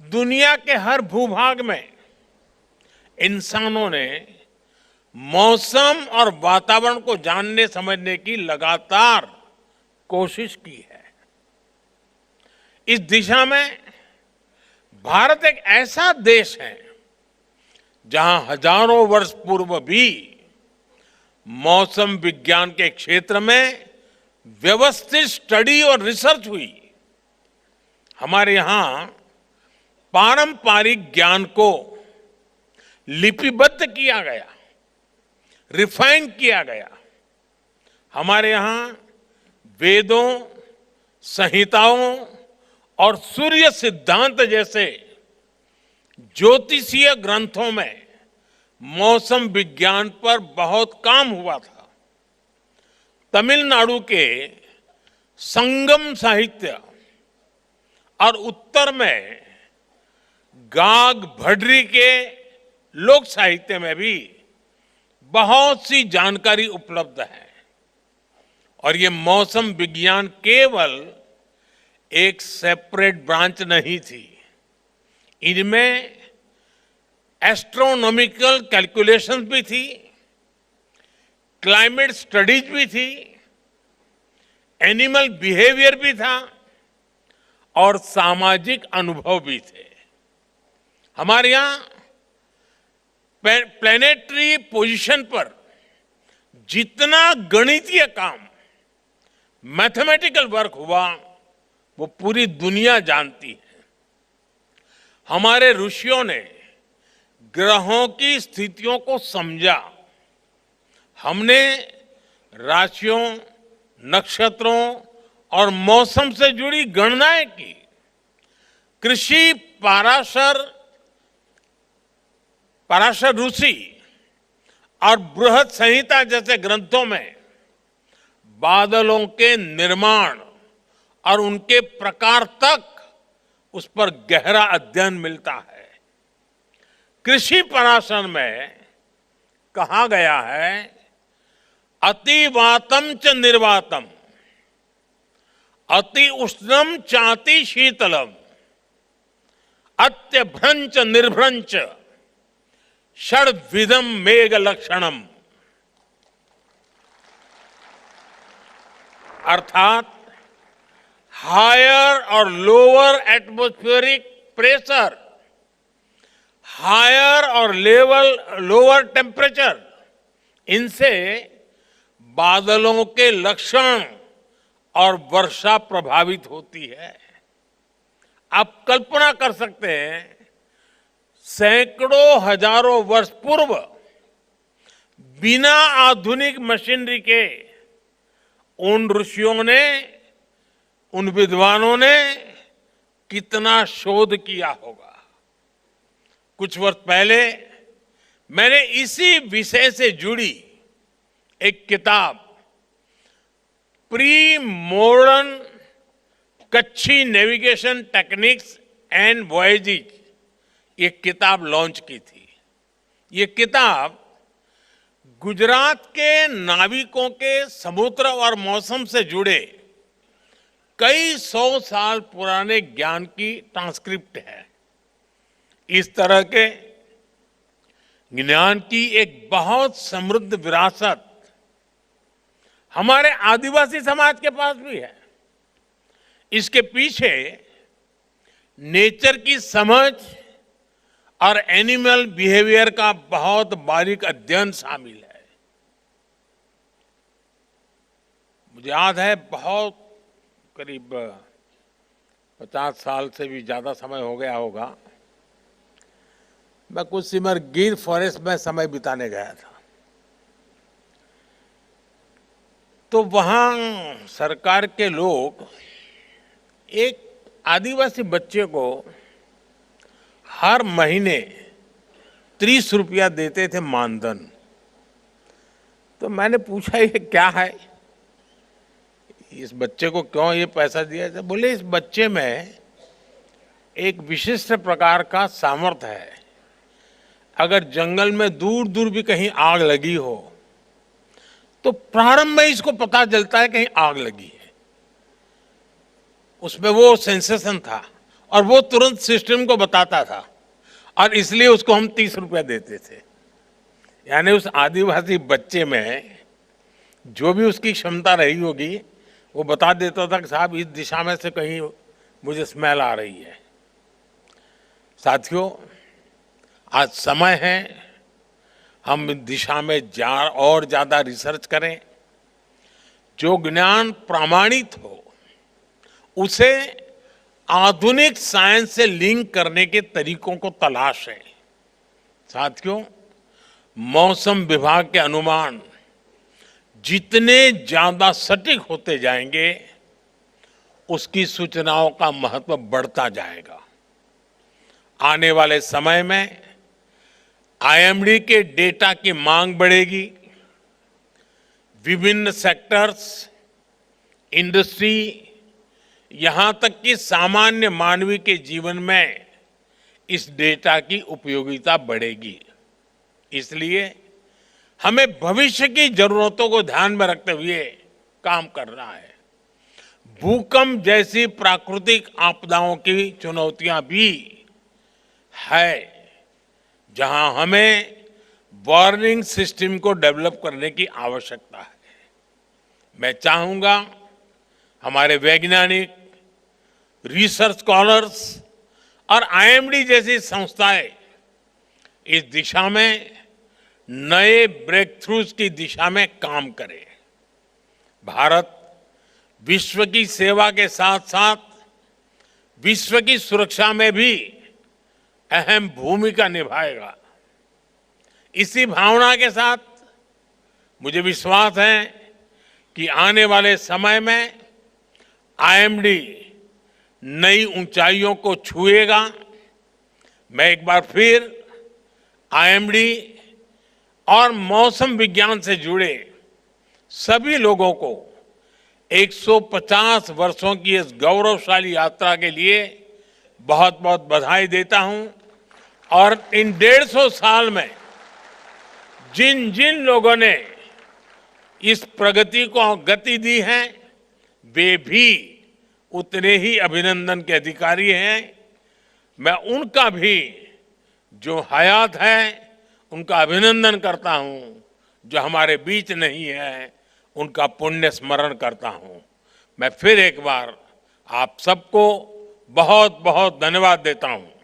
दुनिया के हर भूभाग में इंसानों ने मौसम और वातावरण को जानने समझने की लगातार कोशिश की है। इस दिशा में भारत एक ऐसा देश है जहां हजारों वर्ष पूर्व भी मौसम विज्ञान के क्षेत्र में व्यवस्थित स्टडी और रिसर्च हुई। हमारे यहां पारंपरिक ज्ञान को लिपिबद्ध किया गया, रिफाइन किया गया। हमारे यहां वेदों, संहिताओं और सूर्य सिद्धांत जैसे ज्योतिषीय ग्रंथों में मौसम विज्ञान पर बहुत काम हुआ था। तमिलनाडु के संगम साहित्य और उत्तर में गाग भड्री के लोक साहित्य में भी बहुत सी जानकारी उपलब्ध है। और ये मौसम विज्ञान केवल एक सेपरेट ब्रांच नहीं थी, इनमें एस्ट्रोनॉमिकल कैलकुलेशंस भी थी, क्लाइमेट स्टडीज भी थी, एनिमल बिहेवियर भी था और सामाजिक अनुभव भी थे। हमारे यहां प्लैनेटरी पोजीशन पर जितना गणितीय काम, मैथमेटिकल वर्क हुआ वो पूरी दुनिया जानती है। हमारे ऋषियों ने ग्रहों की स्थितियों को समझा। हमने राशियों, नक्षत्रों और मौसम से जुड़ी गणनाएं की। कृषि पराशर ऋषि और बृहद संहिता जैसे ग्रंथों में बादलों के निर्माण और उनके प्रकार तक उस पर गहरा अध्ययन मिलता है। कृषि पराशर में कहा गया है, अतिवातम च निर्वातम, अति उष्णम चाति शीतलम, अत्यभ्रंच निर्भ्रंच षड्विधम मेघ लक्षणम। अर्थात हायर और लोअर एटमॉस्फेरिक प्रेशर, हायर और लोअर टेम्परेचर, इनसे बादलों के लक्षण और वर्षा प्रभावित होती है। आप कल्पना कर सकते हैं, सैकड़ों हजारों वर्ष पूर्व बिना आधुनिक मशीनरी के उन ऋषियों ने, उन विद्वानों ने कितना शोध किया होगा। कुछ वर्ष पहले मैंने इसी विषय से जुड़ी एक किताब, pre modern Kutchi navigation techniques and voyages, ये किताब लॉन्च की थी। ये किताब गुजरात के नाविकों के समुद्र और मौसम से जुड़े कई 100 साल पुराने ज्ञान की ट्रांसक्रिप्ट है। इस तरह के ज्ञान की एक बहुत समृद्ध विरासत हमारे आदिवासी समाज के पास भी है। इसके पीछे नेचर की समझ और एनिमल बिहेवियर का बहुत बारीक अध्ययन शामिल है। मुझे याद है, बहुत करीब 50 साल से भी ज्यादा समय हो गया होगा, मैं कुछ सिमर गिर फॉरेस्ट में समय बिताने गया था। तो वहां सरकार के लोग एक आदिवासी बच्चे को हर महीने 30 रुपया देते थे मानधन। तो मैंने पूछा, ये क्या है, इस बच्चे को क्यों ये पैसा दिया जाता? बोले, इस बच्चे में एक विशिष्ट प्रकार का सामर्थ्य है। अगर जंगल में दूर दूर भी कहीं आग लगी हो तो प्रारंभ में इसको पता चलता है कहीं आग लगी है। उसमें वो सेंसेशन था और वो तुरंत सिस्टम को बताता था और इसलिए उसको हम 30 रुपया देते थे। यानी उस आदिवासी बच्चे में जो भी उसकी क्षमता रही होगी वो बता देता था कि साहब इस दिशा में से कहीं मुझे स्मेल आ रही है। साथियों, आज समय है हम इस दिशा में और ज्यादा रिसर्च करें। जो ज्ञान प्रमाणित हो उसे आधुनिक साइंस से लिंक करने के तरीकों को तलाशें। साथियों, मौसम विभाग के अनुमान जितने ज्यादा सटीक होते जाएंगे उसकी सूचनाओं का महत्व बढ़ता जाएगा। आने वाले समय में आईएमडी के डेटा की मांग बढ़ेगी। विभिन्न सेक्टर्स, इंडस्ट्री, यहां तक कि सामान्य मानव के जीवन में इस डेटा की उपयोगिता बढ़ेगी। इसलिए हमें भविष्य की जरूरतों को ध्यान में रखते हुए काम करना है। भूकंप जैसी प्राकृतिक आपदाओं की चुनौतियां भी है, जहां हमें वार्निंग सिस्टम को डेवलप करने की आवश्यकता है। मैं चाहूंगा हमारे वैज्ञानिक, रिसर्च स्कॉलर्स और आईएमडी जैसी संस्थाएं इस दिशा में नए ब्रेक थ्रूज की दिशा में काम करें। भारत विश्व की सेवा के साथ साथ विश्व की सुरक्षा में भी अहम भूमिका निभाएगा। इसी भावना के साथ मुझे विश्वास है कि आने वाले समय में आईएमडी नई ऊंचाइयों को छुएगा। मैं एक बार फिर आईएमडी और मौसम विज्ञान से जुड़े सभी लोगों को 150 वर्षों की इस गौरवशाली यात्रा के लिए बहुत बहुत बधाई देता हूं और इन 150 साल में जिन जिन लोगों ने इस प्रगति को गति दी है वे भी उतने ही अभिनंदन के अधिकारी हैं। मैं उनका भी जो हयात है उनका अभिनंदन करता हूं, जो हमारे बीच नहीं है उनका पुण्य स्मरण करता हूं। मैं फिर एक बार आप सबको बहुत बहुत धन्यवाद देता हूं।